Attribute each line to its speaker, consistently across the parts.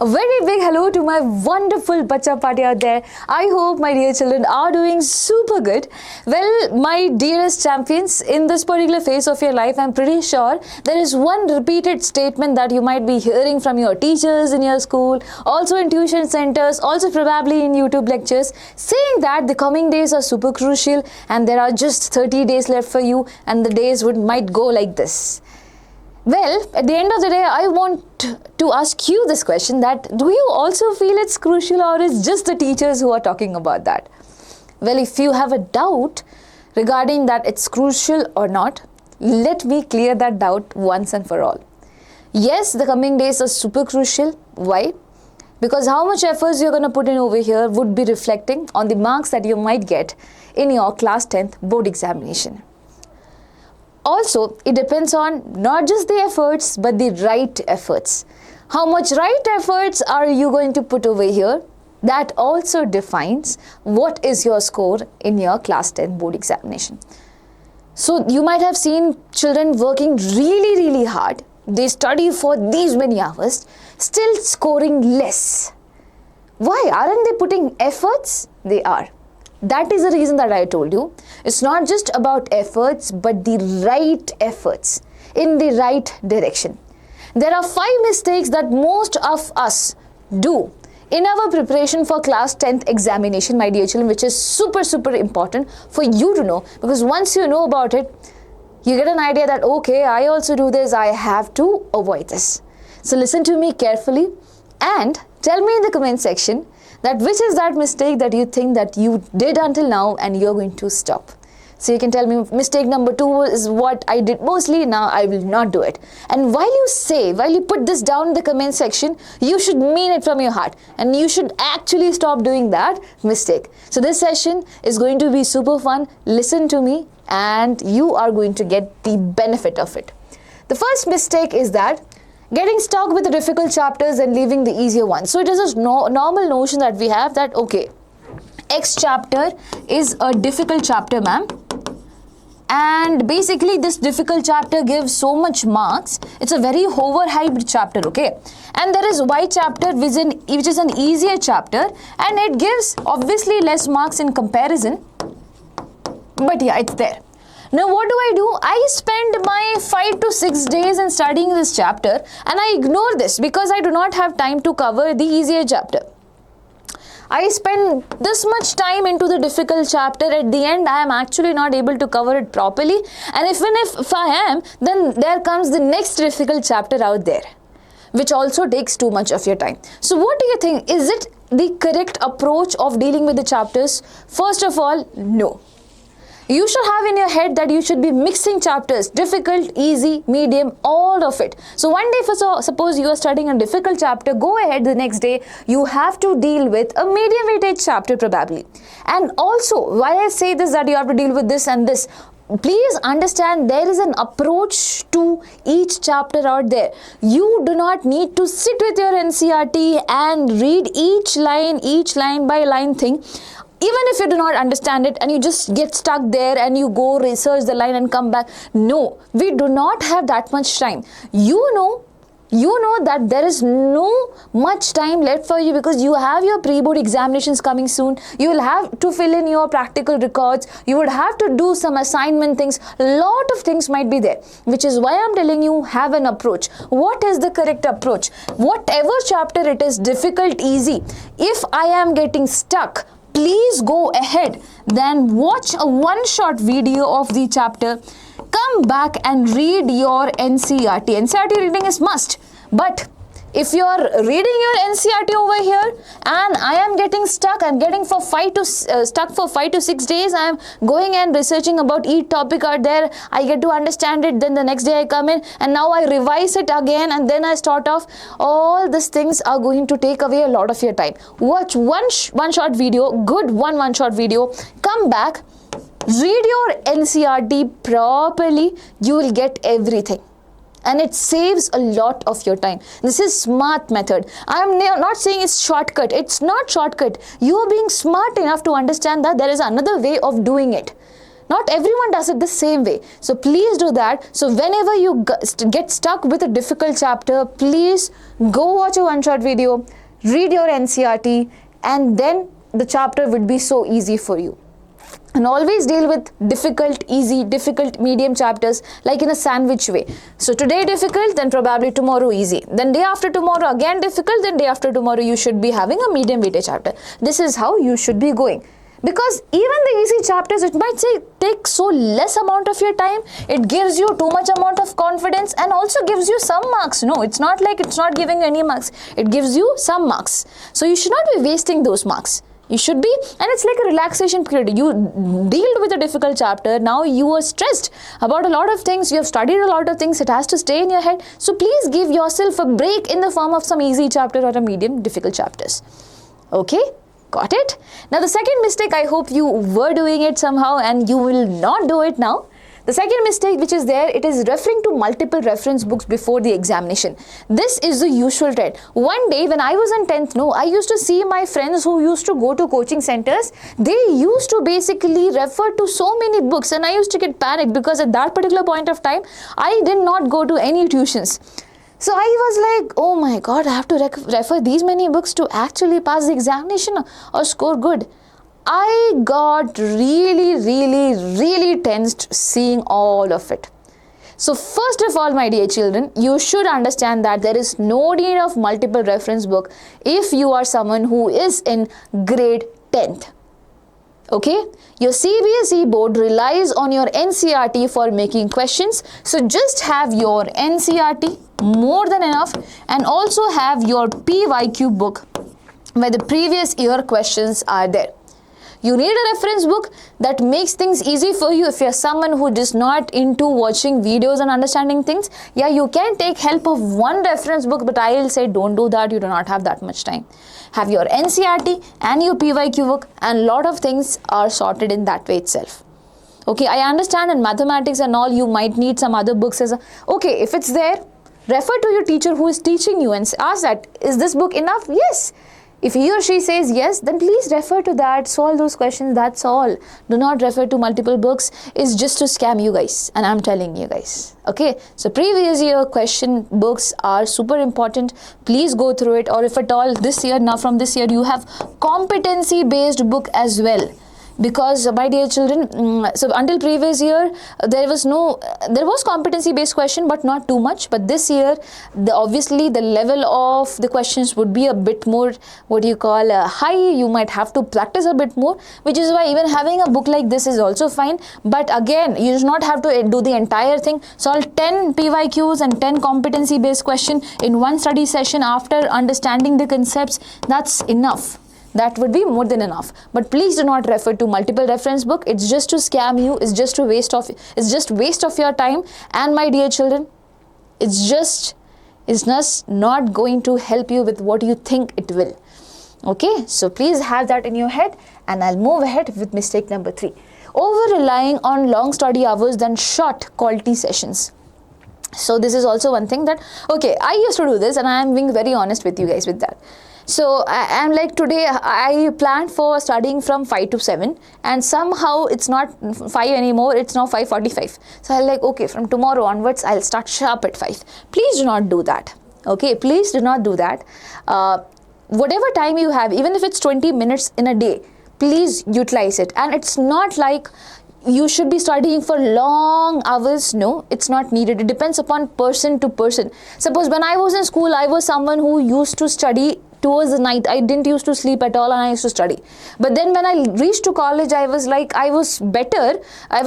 Speaker 1: A very big hello to my wonderful bacha party out there. I hope my dear children are doing super good. Well, my dearest champions, in this particular phase of your life, I'm pretty sure there is one repeated statement that you might be hearing from your teachers in your school, also in tuition centers, also probably in YouTube lectures, saying that the coming days are super crucial and there are just 30 days left for you and the days might go like this. Well, at the end of the day, I want to ask you this question, that do you also feel it's crucial, or is just the teachers who are talking about that? Well, if you have a doubt regarding that it's crucial or not, let me clear that doubt once and for all. Yes, the coming days are super crucial. Why? Because how much efforts you're going to put in over here would be reflecting on the marks that you might get in your class 10th board examination. Also, it depends on not just the efforts, but the right efforts. How much right efforts are you going to put over here? That also defines what is your score in your class 10 board examination. So, you might have seen children working really hard. They study for these many hours, still scoring less. Why? Aren't they putting efforts? They are. That is the reason that I told you. It's not just about efforts, but the right efforts in the right direction. There are 5 mistakes that most of us do in our preparation for class 10th examination, my dear children, which is super important for you to know, because once you know about it, you get an idea that, okay, I also do this, I have to avoid this. So listen to me carefully and tell me in the comment section that which is that mistake that you think that you did until now and you're going to stop. So you can tell me mistake number 2 is what I did mostly, now I will not do it. And while you put this down in the comment section, you should mean it from your heart and you should actually stop doing that mistake. So this session is going to be super fun. Listen to me and you are going to get the benefit of it. The first mistake is that getting stuck with the difficult chapters and leaving the easier ones. So it is a normal notion that we have that, okay, X chapter is a difficult chapter, ma'am. And basically this difficult chapter gives so much marks. It's a very overhyped chapter, okay? And there is Y chapter which is an easier chapter and it gives obviously less marks in comparison. But yeah, it's there. Now what do? I spend my 5 to 6 days in studying this chapter and I ignore this because I do not have time to cover the easier chapter. I spend this much time into the difficult chapter. At the end, I am actually not able to cover it properly. And even if I am, then there comes the next difficult chapter out there, which also takes too much of your time. So what do you think? Is it the correct approach of dealing with the chapters? First of all, no. You should have in your head that you should be mixing chapters, difficult, easy, medium, all of it. So one day, suppose you are studying a difficult chapter, go ahead the next day, you have to deal with a medium weightage chapter probably. And also, why I say this, that you have to deal with this and this, please understand there is an approach to each chapter out there. You do not need to sit with your NCERT and read each line by line thing. Even if you do not understand it and you just get stuck there and you go research the line and come back. No, we do not have that much time. You know that there is no much time left for you because you have your pre-board examinations coming soon. You will have to fill in your practical records. You would have to do some assignment things. A lot of things might be there, which is why I'm telling you, have an approach. What is the correct approach? Whatever chapter it is, difficult, easy, if I am getting stuck, please go ahead, then watch a one-shot video of the chapter, come back and read your NCERT. NCERT reading is must, but if you are reading your NCERT over here and I am getting stuck, I'm getting stuck for 5 to 6 days, I am going and researching about each topic out there, I get to understand it, then the next day I come in and now I revise it again and then I start off. All these things are going to take away a lot of your time. Watch one shot video, good one shot video, come back, read your NCERT properly, you will get everything. And it saves a lot of your time. This is smart method. I am not saying it's shortcut. It's not shortcut. You are being smart enough to understand that there is another way of doing it. Not everyone does it the same way. So please do that. So whenever you get stuck with a difficult chapter, please go watch a one-shot video, read your NCERT, and then the chapter would be so easy for you. And always deal with difficult, easy, difficult, medium chapters like in a sandwich way. So today difficult, then probably tomorrow easy. Then day after tomorrow again difficult, then day after tomorrow you should be having a medium weighted chapter. This is how you should be going. Because even the easy chapters, it might take so less amount of your time, it gives you too much amount of confidence and also gives you some marks. No, it's not like it's not giving you any marks. It gives you some marks. So you should not be wasting those marks. You should be, and it's like a relaxation period. You dealt with a difficult chapter, now you are stressed about a lot of things, you have studied a lot of things, it has to stay in your head. So please give yourself a break in the form of some easy chapter or a medium difficult chapters. Okay? Got it? Now the second mistake, I hope you were doing it somehow and you will not do it now. The second mistake which is there, it is referring to multiple reference books before the examination. This is the usual trend. One day when I was in 10th, I used to see my friends who used to go to coaching centers. They used to basically refer to so many books and I used to get panicked because at that particular point of time, I did not go to any tuitions. So I was like, oh my God, I have to refer these many books to actually pass the examination or score good. I got really tensed seeing all of it. So first of all, my dear children, you should understand that there is no need of multiple reference book if you are someone who is in grade 10th. Okay, your CBSE board relies on your NCERT for making questions. So just have your NCERT, more than enough, and also have your PYQ book where the previous year questions are there. You need a reference book that makes things easy for you. If you're someone who is not into watching videos and understanding things, yeah, you can take help of one reference book, but I will say don't do that. You do not have that much time. Have your NCERT and your PYQ book, and a lot of things are sorted in that way itself. Okay, I understand in mathematics and all, you might need some other books as a, okay, if it's there, refer to your teacher who is teaching you and ask that, is this book enough? Yes. If he or she says yes, then please refer to that, solve those questions, that's all. Do not refer to multiple books. It's just to scam you guys, and I'm telling you guys. Okay, so previous year question books are super important. Please go through it, or if at all this year, now from this year you have competency based book as well. Because my dear children, so until previous year there was competency based question, but not too much. But this year obviously the level of the questions would be a bit more, what you call high. You might have to practice a bit more, which is why even having a book like this is also fine. But again, you do not have to do the entire thing. Solve 10 PYQs and 10 competency based question in one study session after understanding the concepts. That's enough. That would be more than enough. But please do not refer to multiple reference book. It's just to scam you. It's just waste of your time. And my dear children, it's just not going to help you with what you think it will. Okay, so please have that in your head, and I'll move ahead with mistake number 3. Over relying on long study hours than short quality sessions. So this is also one thing that, okay, I used to do this, and I am being very honest with you guys with that. So I'm like, today I planned for studying from 5 to 7, and somehow it's not 5 anymore, it's now 5:45. So I'm like, okay, from tomorrow onwards I'll start sharp at 5. Please do not do that. Okay, please do not do that. Whatever time you have, even if it's 20 minutes in a day, please utilize it. And it's not like you should be studying for long hours. No, it's not needed. It depends upon person to person. Suppose when I was in school, I was someone who used to study towards the night. I didn't used to sleep at all, and I used to study. But then when I reached to college, I was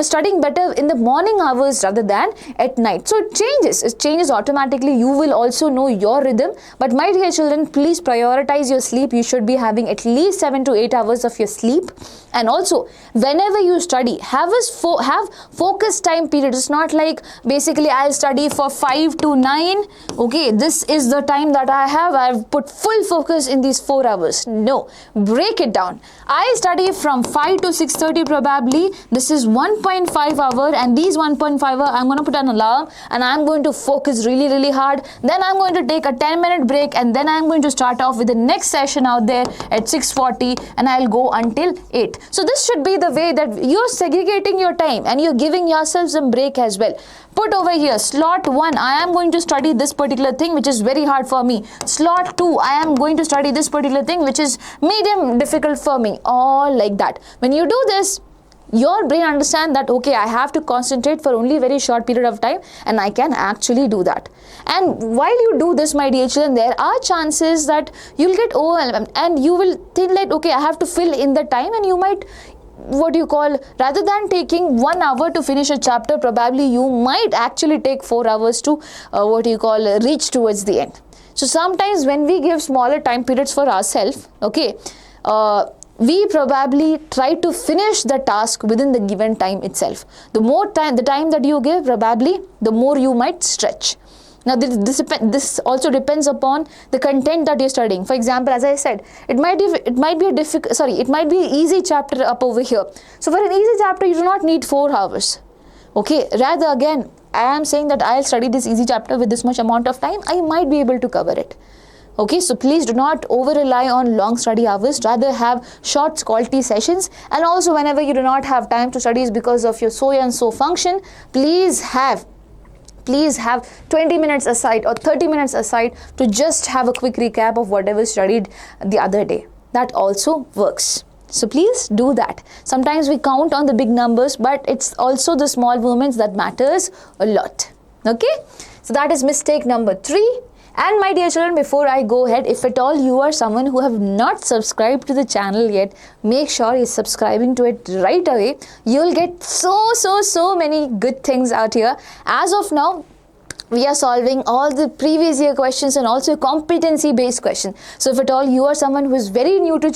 Speaker 1: studying better in the morning hours rather than at night. So it changes automatically. You will also know your rhythm. But my dear children, please prioritize your sleep. You should be having at least 7 to 8 hours of your sleep. And also, whenever you study, have focused time period. It's not like basically I'll study for 5 to 9. Okay, this is the time that I have. I've put full focus in these 4 hours. No, break it down. I study from 5 to 6:30 probably. This is 1.5 hour, and these 1.5 hour I'm going to put an alarm and I'm going to focus really hard. Then I'm going to take a 10-minute break, and then I'm going to start off with the next session out there at 6:40, and I'll go until 8. So this should be the way that you're segregating your time and you're giving yourself some break as well. Put over here, slot 1, I am going to study this particular thing which is very hard for me. Slot 2, I am going to study this particular thing which is medium difficult for me. All like that. When you do this, your brain understands that, okay, I have to concentrate for only a very short period of time, and I can actually do that. And while you do this, my dear children, there are chances that you'll get overwhelmed and you will think like, okay, I have to fill in the time, and you might, rather than taking 1 hour to finish a chapter, probably you might actually take 4 hours to reach towards the end. So sometimes when we give smaller time periods for ourselves, okay, we probably try to finish the task within the given time itself. The time that you give, probably the more you might stretch. Now this also depends upon the content that you're studying. For example, as I said, it might be an easy chapter up over here. So for an easy chapter, you do not need 4 hours. Okay, rather again, I am saying that I'll study this easy chapter with this much amount of time, I might be able to cover it. Okay, so please do not over rely on long study hours, rather have short quality sessions. And also, whenever you do not have time to study because of your so and so function, please have 20 minutes aside or 30 minutes aside to just have a quick recap of whatever studied the other day. That also works. So please do that. Sometimes we count on the big numbers, but it's also the small moments that matters a lot. Okay, so that is mistake number 3. And my dear children, before I go ahead, if at all you are someone who have not subscribed to the channel yet, make sure you're subscribing to it right away. You'll get so many good things out here. As of now, we are solving all the previous year questions and also competency based questions. So if at all you are someone who is very new to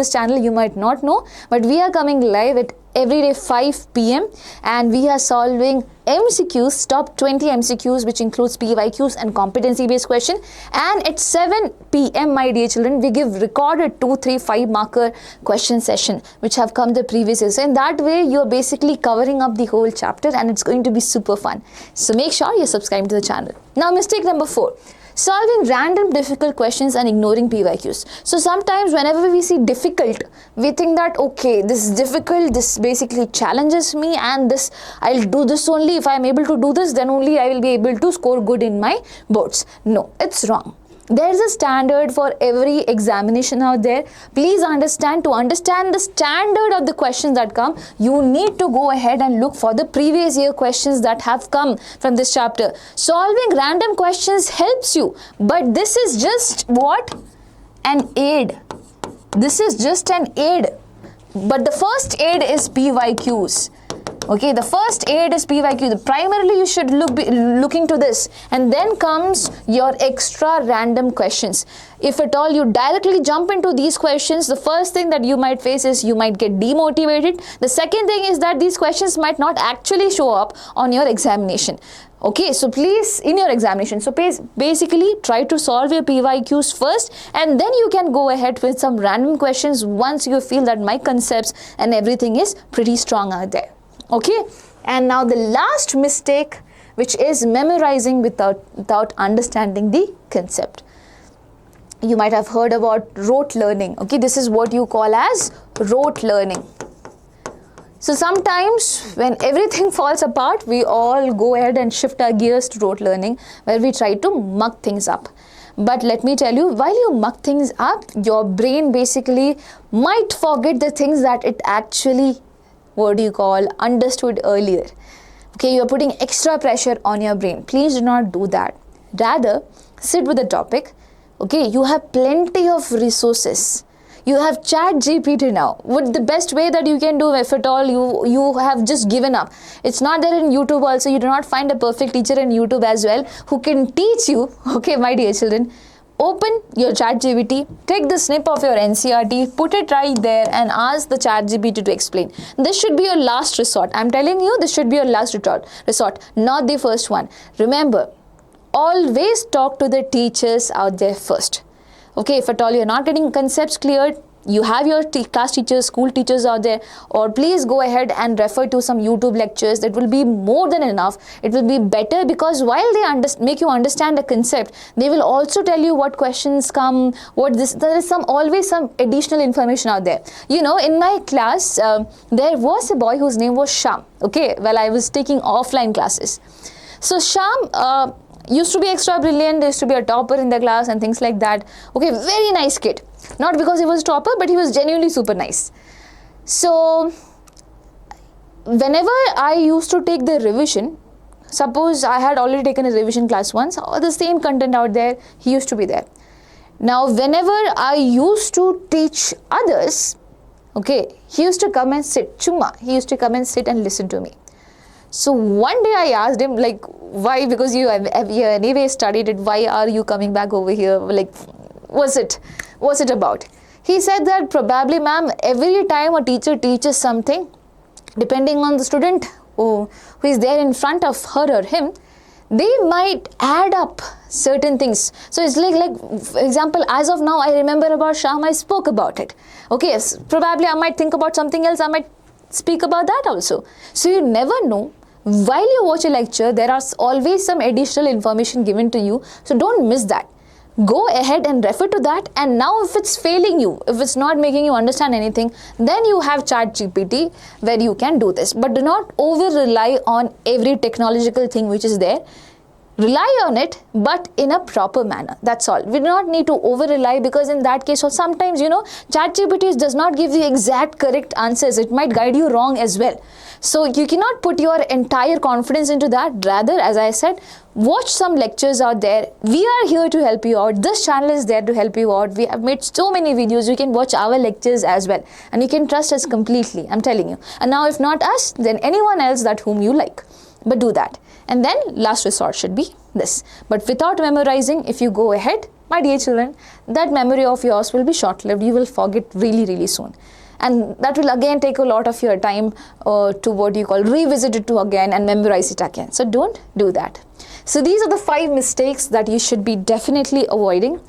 Speaker 1: this channel, you might not know, but we are coming live at every day 5 p.m. and we are solving MCQs, top 20 MCQs, which includes PYQs and competency based question. And at 7 p.m. my dear children, we give recorded 2, 3, 5 marker question session which have come the previous year. So in that way, you're basically covering up the whole chapter and it's going to be super fun. So make sure you're subscribed to the channel. Now mistake number 4. Solving random difficult questions and ignoring PYQs. So sometimes whenever we see difficult, we think that, okay, this is difficult, this basically challenges me, and this I'll do this only. If I'm able to do this, then only I will be able to score good in my boards. No, it's wrong. There's a standard for every examination out there. Please understand, to understand the standard of the questions that come, you need to go ahead and look for the previous year questions that have come from this chapter. Solving random questions helps you, but this is just what? An aid. This is just an aid. But the first aid is PYQs. Okay, the first aid is PYQ. Primarily, you should be looking to this, and then comes your extra random questions. If at all you directly jump into these questions, the first thing that you might face is you might get demotivated. The second thing is that these questions might not actually show up on your examination. Okay, so please, in your examination, so basically try to solve your PYQs first, and then you can go ahead with some random questions once you feel that my concepts and everything is pretty strong out there. Okay, and now the last mistake, which is memorizing without understanding the concept. You might have heard about rote learning. Okay, this is what you call as rote learning. So sometimes when everything falls apart, we all go ahead and shift our gears to rote learning, where we try to muck things up. But let me tell you, while you muck things up, your brain basically might forget the things that it actually understood earlier. Okay, you are putting extra pressure on your brain. Please do not do that. Rather, sit with the topic. Okay, you have plenty of resources. You have ChatGPT now. What the best way that you can do, if at all you have just given up. It's not there in YouTube also. You do not find a perfect teacher in YouTube as well who can teach you. Okay, my dear children. Open your ChatGPT, take the snip of your NCERT, put it right there and ask the ChatGPT to explain. This should be your last resort. I'm telling you, this should be your last resort, not the first one. Remember, always talk to the teachers out there first. Okay, if at all you're not getting concepts cleared, you have your class teachers, school teachers out there, or please go ahead and refer to some YouTube lectures. That will be more than enough. It will be better, because while they make you understand the concept, they will also tell you what questions come, there is always some additional information out there. You know, in my class, there was a boy whose name was Sham, okay, while I was taking offline classes. So Sham used to be extra brilliant, used to be a topper in the class and things like that. Okay, very nice kid. Not because he was topper, but he was genuinely super nice. So whenever I used to take the revision, suppose I had already taken a revision class once, or the same content out there, he used to be there. Now whenever I used to teach others, okay, he used to come and sit, chumma, he used to come and sit and listen to me. So one day I asked him, like, why? Because you anyway studied it, why are you coming back over here? Like, what's it about? He said that probably, ma'am, every time a teacher teaches something, depending on the student who is there in front of her or him, they might add up certain things. So it's like for example, as of now, I remember about Sham, I spoke about it. Okay, yes, probably I might think about something else, I might speak about that also. So you never know. While you watch a lecture, there are always some additional information given to you. So don't miss that. Go ahead and refer to that. And now if it's failing you, if it's not making you understand anything, then you have ChatGPT where you can do this. But do not over rely on every technological thing which is there. Rely on it, but in a proper manner. That's all. We do not need to over rely, because in that case, or sometimes, you know, ChatGPT does not give the exact correct answers. It might guide you wrong as well. So you cannot put your entire confidence into that. Rather, as I said, watch some lectures out there. We are here to help you out. This channel is there to help you out. We have made so many videos. You can watch our lectures as well. And you can trust us completely. I'm telling you. And now if not us, then anyone else that whom you like. But do that. And then last resort should be this. But without memorizing, if you go ahead, my dear children, that memory of yours will be short-lived. You will forget really, really soon. And that will again take a lot of your time to what you call revisit it to again and memorize it again. So don't do that. So these are the 5 mistakes that you should be definitely avoiding.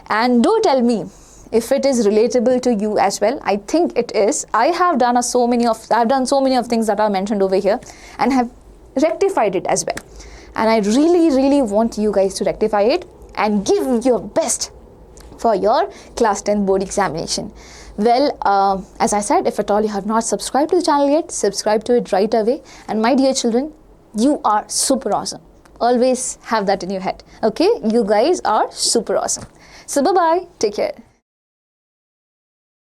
Speaker 1: And do tell me if it is relatable to you as well. I think it is. I have done so many of things that are mentioned over here and have rectified it as well. And I really, really want you guys to rectify it and give your best for your class 10 board examination. Well, as I said, if at all you have not subscribed to the channel yet, subscribe to it right away. And my dear children, you are super awesome. Always have that in your head. Okay, you guys are super awesome. So bye-bye. Take care.